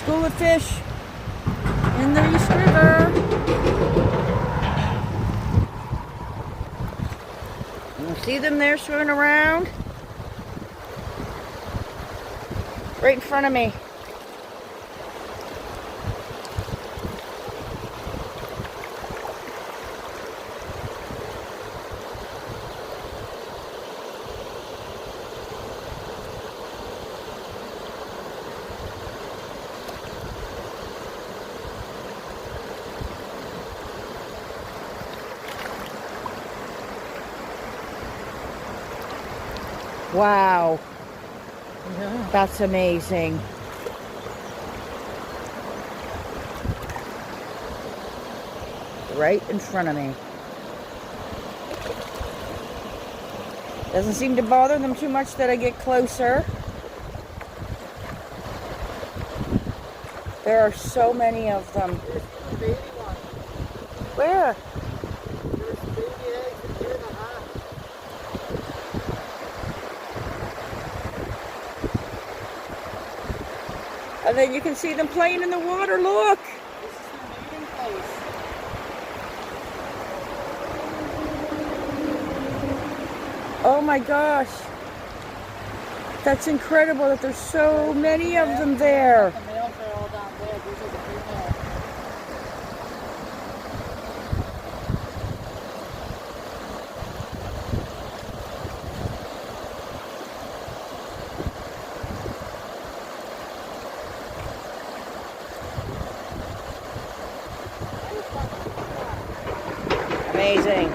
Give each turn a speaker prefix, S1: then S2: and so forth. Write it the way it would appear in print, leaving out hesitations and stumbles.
S1: School of fish in the East River. You see them there swimming around? Right in front of me. Wow.
S2: Yeah.
S1: That's amazing. Right in front of me. Doesn't seem to bother them too much that I get closer. There are so many of them.
S2: There's a baby one.
S1: Where?
S2: There's a baby egg a year and a half.
S1: And then you can see them playing in the water. Look.
S2: This is their mating place.
S1: Oh my gosh. That's incredible that there's so many of them there.
S2: The males are all down there. These are the females.
S1: Amazing.